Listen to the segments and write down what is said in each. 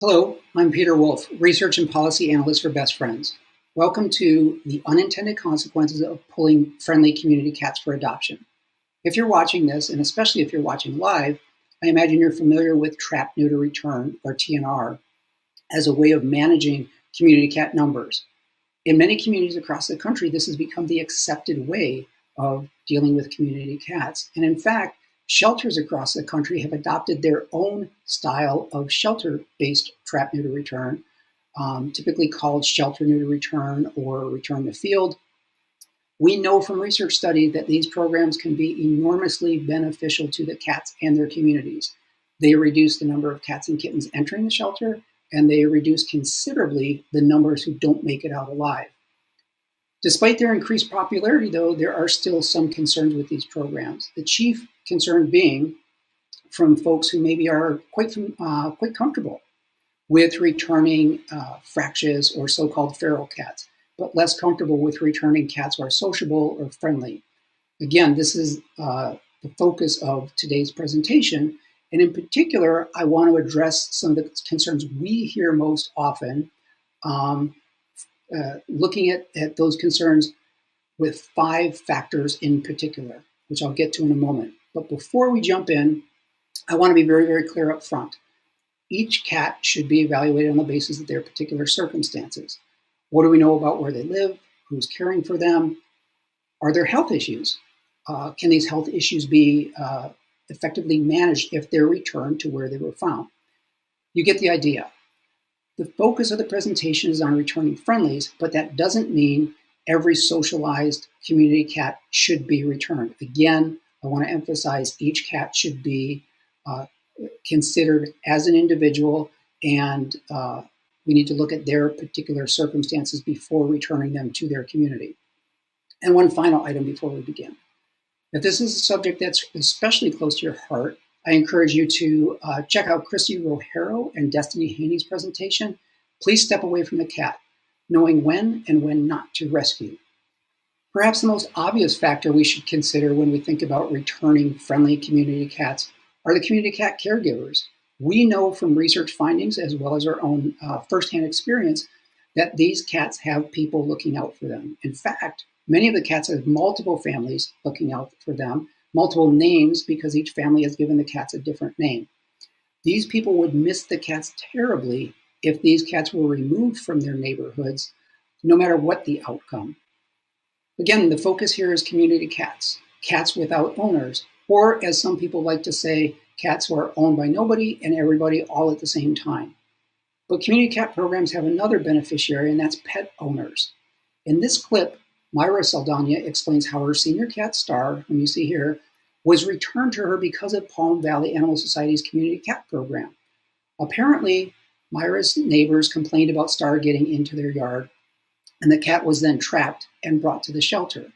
Hello, I'm Peter Wolf, Research and Policy Analyst for Best Friends. Welcome to the unintended consequences of pulling friendly community cats for adoption. If you're watching this, and especially if you're watching live, I imagine you're familiar with trap, neuter, return, or TNR, as a way of managing community cat numbers. In many communities across the country, this has become the accepted way of dealing with community cats. And in fact, shelters across the country have adopted their own style of shelter-based trap, neuter, return, typically called shelter, neuter, return, or return to field. We know from research study that these programs can be enormously beneficial to the cats and their communities. They reduce the number of cats and kittens entering the shelter, and they reduce considerably the numbers who don't make it out alive. Despite their increased popularity, though, there are still some concerns with these programs. The chief concern being from folks who maybe are quite comfortable with returning fractious or so-called feral cats, but less comfortable with returning cats who are sociable or friendly. Again, this is the focus of today's presentation, and in particular, I want to address some of the concerns we hear most often, looking at those concerns with 5 factors in particular, which I'll get to in a moment. But before we jump in, I want to be very, very clear up front. Each cat should be evaluated on the basis of their particular circumstances. What do we know about where they live? Who's caring for them? Are there health issues? Can these health issues be effectively managed if they're returned to where they were found? You get the idea. The focus of the presentation is on returning friendlies, but that doesn't mean every socialized community cat should be returned. Again, I want to emphasize each cat should be considered as an individual, and we need to look at their particular circumstances before returning them to their community. And one final item before we begin. If this is a subject that's especially close to your heart, I encourage you to check out Christy Rohero and Destiny Haney's presentation, Please Step Away from the Cat, Knowing When and When Not to Rescue. Perhaps the most obvious factor we should consider when we think about returning friendly community cats are the community cat caregivers. We know from research findings, as well as our own firsthand experience, that these cats have people looking out for them. In fact, many of the cats have multiple families looking out for them, multiple names because each family has given the cats a different name. These people would miss the cats terribly if these cats were removed from their neighborhoods, no matter what the outcome. Again, the focus here is community cats, cats without owners, or as some people like to say, cats who are owned by nobody and everybody all at the same time. But community cat programs have another beneficiary, and that's pet owners. In this clip, Myra Saldana explains how her senior cat Star, whom you see here, was returned to her because of Palm Valley Animal Society's community cat program. Apparently, Myra's neighbors complained about Star getting into their yard, and the cat was then trapped and brought to the shelter.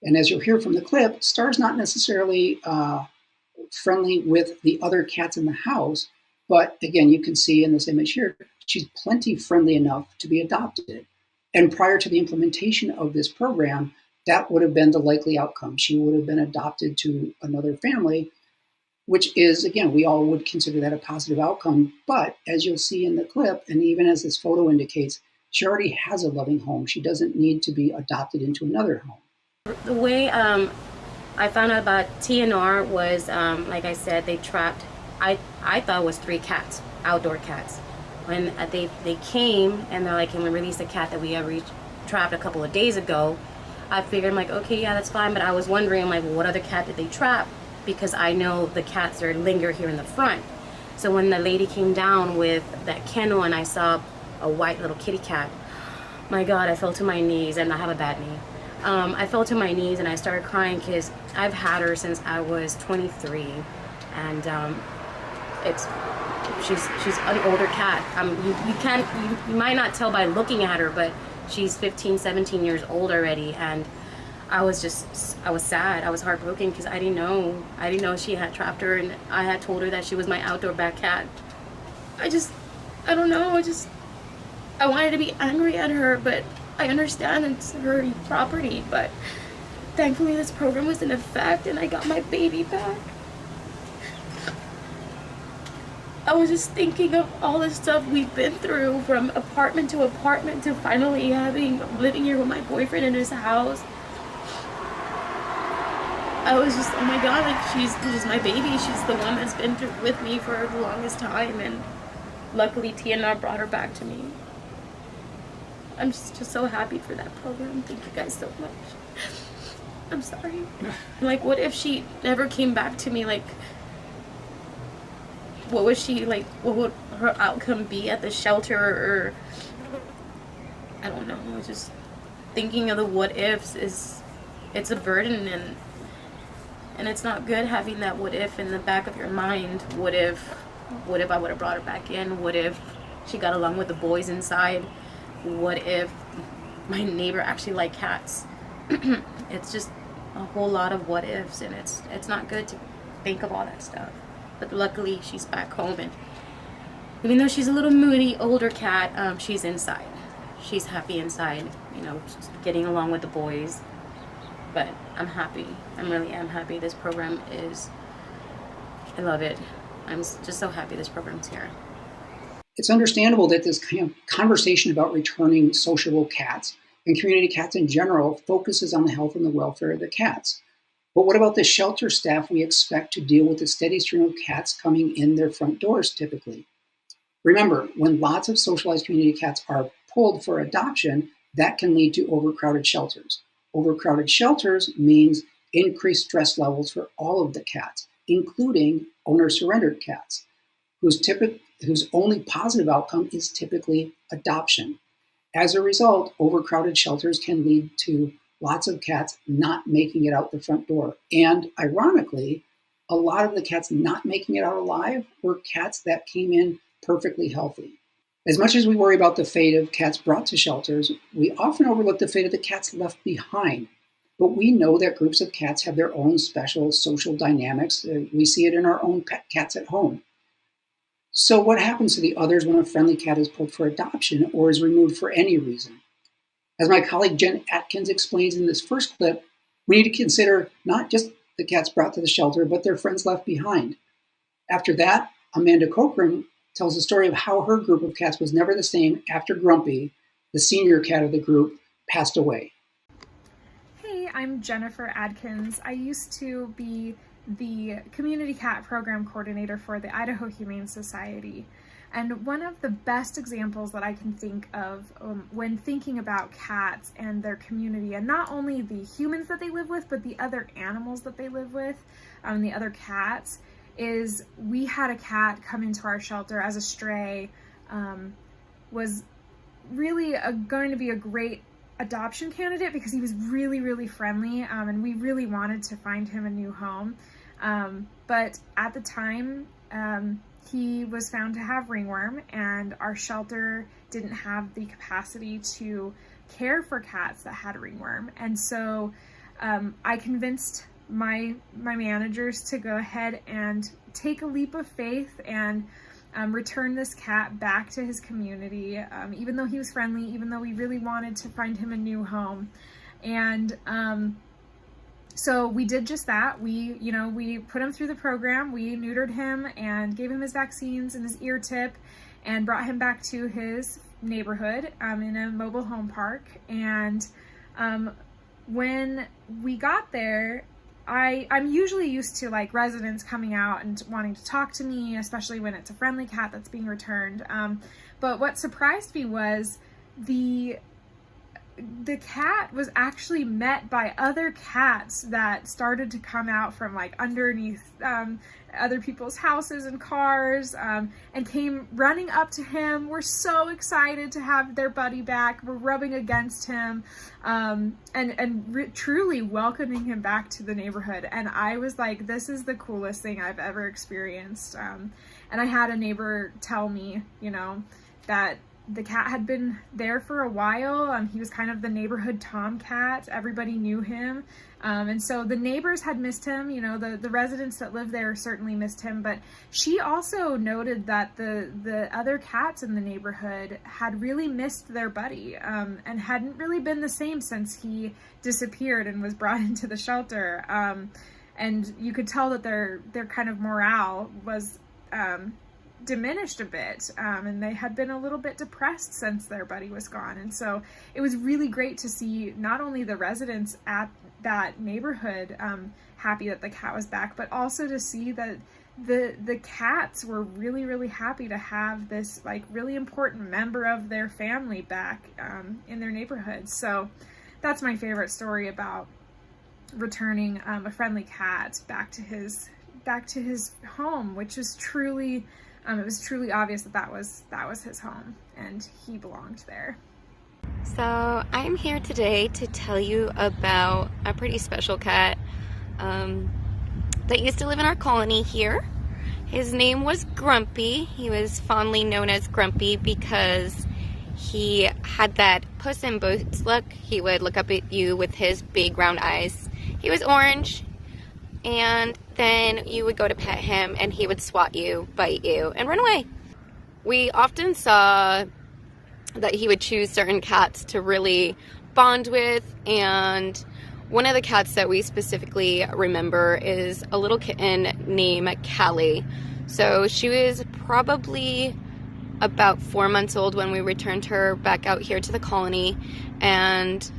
And as you'll hear from the clip, Star's not necessarily friendly with the other cats in the house, but again, you can see in this image here, she's plenty friendly enough to be adopted. And prior to the implementation of this program, that would have been the likely outcome. She would have been adopted to another family, which is, again, we all would consider that a positive outcome. But as you'll see in the clip, and even as this photo indicates, she already has a loving home. She doesn't need to be adopted into another home. The way I found out about TNR was, like I said, they trapped, I thought it was 3 cats, outdoor cats. When they came and they're like, can we release a cat that we trapped a couple of days ago? I figured, I'm like, okay, yeah, that's fine. But I was wondering, I'm like, well, what other cat did they trap? Because I know the cats are linger here in the front. So when the lady came down with that kennel and I saw a white little kitty cat, my God, I fell to my knees, and I have a bad knee. I fell to my knees and I started crying because I've had her since I was 23, and she's an older cat. You might not tell by looking at her, but she's 15, 17 years old already, and I was sad. I was heartbroken because I didn't know she had trapped her, and I had told her that she was my outdoor back cat. I don't know, I wanted to be angry at her, but I understand it's her property. But thankfully this program was in effect and I got my baby back. I was just thinking of all the stuff we've been through, from apartment to finally living here with my boyfriend in his house. I was just, oh my god, like she's my baby. She's the one that's been with me for the longest time, and luckily TNR brought her back to me. I'm just so happy for that program. Thank you guys so much. I'm sorry. Like, what if she never came back to me? Like, what was she like? What would her outcome be at the shelter? Or I don't know. I was just thinking of the what ifs. It's a burden, and it's not good having that what if in the back of your mind. What if I would have brought her back in? What if she got along with the boys inside? What if my neighbor actually liked cats? It's just a whole lot of what ifs, and it's not good to think of all that stuff. But luckily she's back home, and even though she's a little moody older cat, she's inside. She's happy inside, just getting along with the boys. But I'm happy. I really am happy. This program I love it. I'm just so happy this program's here. It's understandable that this kind of conversation about returning sociable cats and community cats in general focuses on the health and the welfare of the cats. But what about the shelter staff we expect to deal with the steady stream of cats coming in their front doors typically? Remember, when lots of socialized community cats are pulled for adoption, that can lead to overcrowded shelters. Overcrowded shelters means increased stress levels for all of the cats, including owner-surrendered cats, whose only positive outcome is typically adoption. As a result, overcrowded shelters can lead to lots of cats not making it out the front door. And ironically, a lot of the cats not making it out alive were cats that came in perfectly healthy. As much as we worry about the fate of cats brought to shelters, we often overlook the fate of the cats left behind. But we know that groups of cats have their own special social dynamics. We see it in our own pet cats at home. So what happens to the others when a friendly cat is pulled for adoption or is removed for any reason? As my colleague Jen Atkins explains in this first clip, we need to consider not just the cats brought to the shelter, but their friends left behind. After that, Amanda Cochran tells the story of how her group of cats was never the same after Grumpy, the senior cat of the group, passed away. Hey, I'm Jennifer Adkins. I used to be the community cat program coordinator for the Idaho Humane Society. And one of the best examples that I can think of when thinking about cats and their community, and not only the humans that they live with, but the other animals that they live with, the other cats, is we had a cat come into our shelter as a stray, was really going to be a great adoption candidate because he was really, really friendly, and we really wanted to find him a new home. But at the time, he was found to have ringworm, and our shelter didn't have the capacity to care for cats that had ringworm. And so I convinced my managers to go ahead and take a leap of faith and return this cat back to his community, even though he was friendly, even though we really wanted to find him a new home. And so we did just that. We put him through the program. We neutered him and gave him his vaccines and his ear tip and brought him back to his neighborhood in a mobile home park. And when we got there, I'm usually used to like residents coming out and wanting to talk to me, especially when it's a friendly cat that's being returned. But what surprised me was the cat was actually met by other cats that started to come out from like underneath other people's houses and cars, and came running up to him. We're so excited to have their buddy back. We're rubbing against him, and truly welcoming him back to the neighborhood. And I was like, this is the coolest thing I've ever experienced. And I had a neighbor tell me, that the cat had been there for a while. He was kind of the neighborhood tomcat. Everybody knew him. And so the neighbors had missed him. The residents that lived there certainly missed him. But she also noted that the other cats in the neighborhood had really missed their buddy, and hadn't really been the same since he disappeared and was brought into the shelter. And you could tell that their kind of morale was diminished a bit, and they had been a little bit depressed since their buddy was gone. And so it was really great to see not only the residents at that neighborhood happy that the cat was back, but also to see that the cats were really, really happy to have this like really important member of their family back in their neighborhood. So that's my favorite story about returning a friendly cat back to his home, which is truly it was truly obvious that that was his home and he belonged there. So I'm here today to tell you about a pretty special cat that used to live in our colony here. His name was Grumpy. He was fondly known as Grumpy because he had that Puss in Boots look. He would look up at you with his big round eyes. He was orange, and then you would go to pet him and he would swat you, bite you, and run away. We often saw that he would choose certain cats to really bond with, and one of the cats that we specifically remember is a little kitten named Callie. So she was probably about 4 months old when we returned her back out here to the colony, and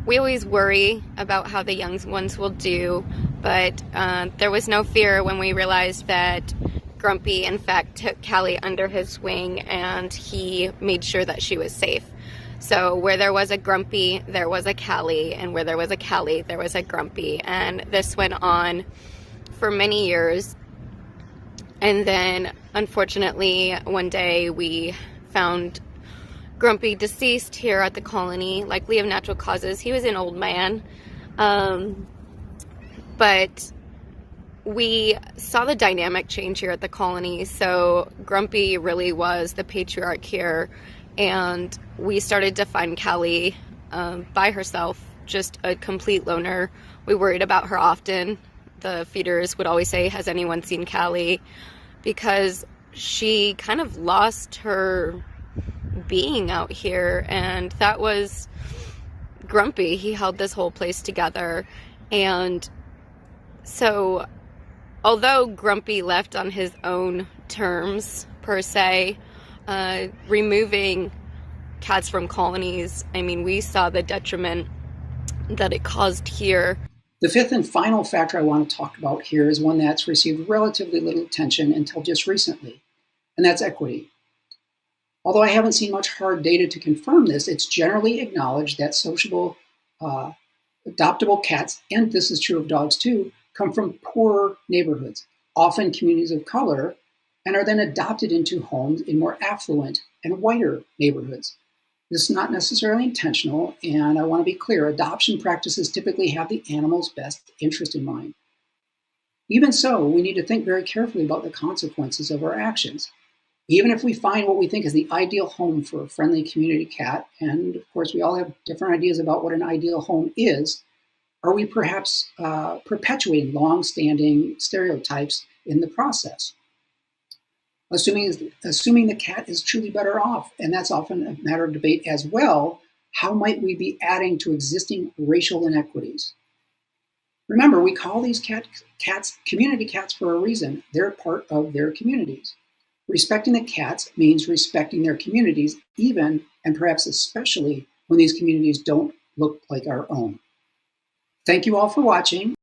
we always worry about how the young ones will do, but there was no fear when we realized that Grumpy, in fact, took Callie under his wing and he made sure that she was safe. So where there was a Grumpy, there was a Callie, and where there was a Callie, there was a Grumpy. And this went on for many years. And then, unfortunately, one day we found Grumpy deceased here at the colony, likely of natural causes. He was an old man. But we saw the dynamic change here at the colony. So Grumpy really was the patriarch here. And we started to find Callie by herself, just a complete loner. We worried about her often. The feeders would always say, "Has anyone seen Callie?" Because she kind of lost her being out here, and that was Grumpy. He held this whole place together. And so although Grumpy left on his own terms, per se, removing cats from colonies, I mean, we saw the detriment that it caused here. The fifth and final factor I want to talk about here is one that's received relatively little attention until just recently, and that's equity. Although I haven't seen much hard data to confirm this, it's generally acknowledged that sociable, adoptable cats, and this is true of dogs too, come from poorer neighborhoods, often communities of color, and are then adopted into homes in more affluent and whiter neighborhoods. This is not necessarily intentional, and I want to be clear, adoption practices typically have the animal's best interest in mind. Even so, we need to think very carefully about the consequences of our actions. Even if we find what we think is the ideal home for a friendly community cat, and of course we all have different ideas about what an ideal home is, are we perhaps perpetuating long-standing stereotypes in the process? Assuming the cat is truly better off, and that's often a matter of debate as well, how might we be adding to existing racial inequities? Remember, we call these cats community cats for a reason. They're part of their communities. Respecting the cats means respecting their communities, even and perhaps especially when these communities don't look like our own. Thank you all for watching.